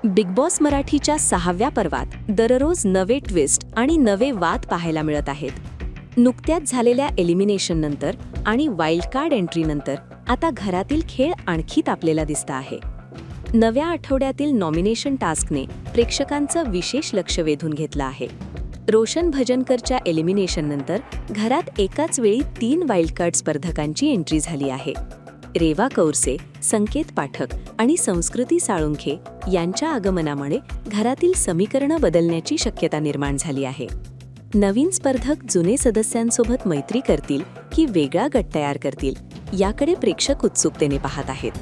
Big boss मराठीच्या 6व्या पर्वात दररोज नवे ट्विस्ट आणि नवे वाद पाहायला मिळत आहेत. नुकत्याच झालेल्या एलिमिनेशननंतर आणि वाईल्ड कार्ड एंट्रीनंतर आता घरातील खेळ आणखी तापलेला दिसत आहे. नव्या आठवड्यातील नॉमिनेशन टास्कने प्रेक्षकांचं विशेष लक्ष वेधून घेतलं आहे. रोशन भजनकरच्या एलिमिनेशननंतर घरात एकाच वेळी 3 वाईल्ड कार्ड स्पर्धकांची एंट्री झाली आहे. रेवा कौरसे, संकेत पाठक आणि संस्कृती साळुंखे यांच्या आगमनामुळे घरातील समीकरणं बदलण्याची शक्यता निर्माण झाली आहे. नवीन स्पर्धक जुने सदस्यांसोबत मैत्री करतील की वेगळा गट तयार करतील याकडे प्रेक्षक उत्सुकतेने पाहत आहेत.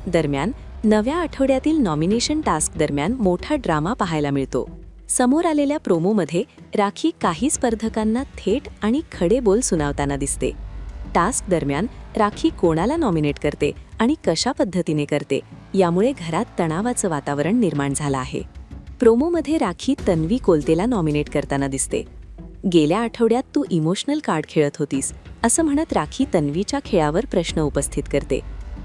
दरम्यान नव्या आठवड्यातील नॉमिनेशन टास्क दरम्यान मोठा ड्रामा पाहायला मिळतो. समोर आलेल्या प्रोमोमध्ये राखी काही स्पर्धकांना थेट आणि खडे बोल सुनावताना दिसते. टास्क दरम्यान राखी कोणाला नॉमिनेट करते आणि कशा पद्धतीने करते यामुळे घरात तणावाचं वातावरण निर्माण झालं आहे. प्रोमोमध्ये राखी तन्वी कोलतेला नॉमिनेट करताना दिसते. गेल्या आठवड्यात तू इमोशनल कार्ड खेळत होतीस असं म्हणत राखी तन्वीच्या खेळावर प्रश्न उपस्थित करते.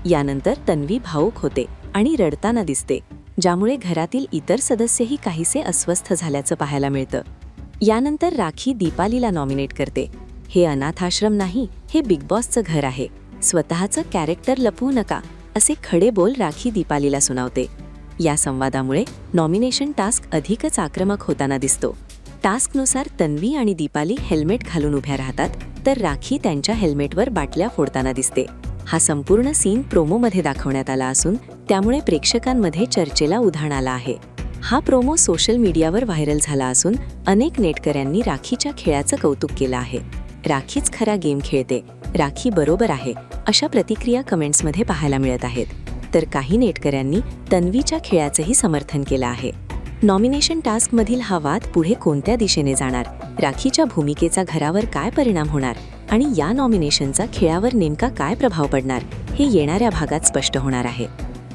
यानंतर तन्वी भावूक होते आणि रडताना दिसते, ज्यामुळे घरातील इतर सदस्यही काहीसे अस्वस्थ झाल्याचं पाहायला मिळतं. यानंतर राखी दीपालीला नॉमिनेट करते. हे अनाथाश्रम नाही, हे बिग बॉसचं घर आहे. स्वतःचं कॅरेक्टर लपवू नका असे खडे बोल राखी दीपालीला सुनावते. या संवादामुळे नॉमिनेशन टास्क अधिकच आक्रमक होताना दिसतो. टास्कनुसार तन्वी आणि दीपाली हेल्मेट घालून उभ्या राहतात, तर राखी त्यांच्या हेल्मेटवर बाटल्या फोडताना दिसते. हा संपूर्ण सीन प्रोमोमध्ये दाखवण्यात आला असून त्यामुळे प्रेक्षकांमध्ये चर्चेला उधाण आला आहे. हा प्रोमो सोशल मीडियावर व्हायरल झाला असून अनेक नेटकऱ्यांनी राखीच्या खेळाचं कौतुक केलं आहे. राखीच खरा गेम खेळते, राखी बरोबर आहे अशा प्रतिक्रिया कमेंट्समध्ये पाहायला मिळत आहेत. तर काही नेटकऱ्यांनी तन्वीच्या खेळाचंही समर्थन केलं आहे. नॉमिनेशन टास्कमधील हा वाद पुढे कोणत्या दिशेने जाणार, राखीच्या भूमिकेचा घरावर काय परिणाम होणार आणि या नॉमिनेशनचा खेळावर नेमका काय प्रभाव पडणार हे येणाऱ्या भागात स्पष्ट होणार आहे.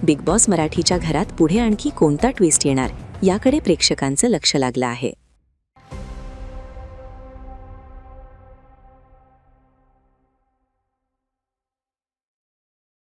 बिग बॉस मराठीच्या घरात पुढे आणखी कोणता ट्विस्ट येणार याकडे प्रेक्षकांचं लक्ष लागलं आहे.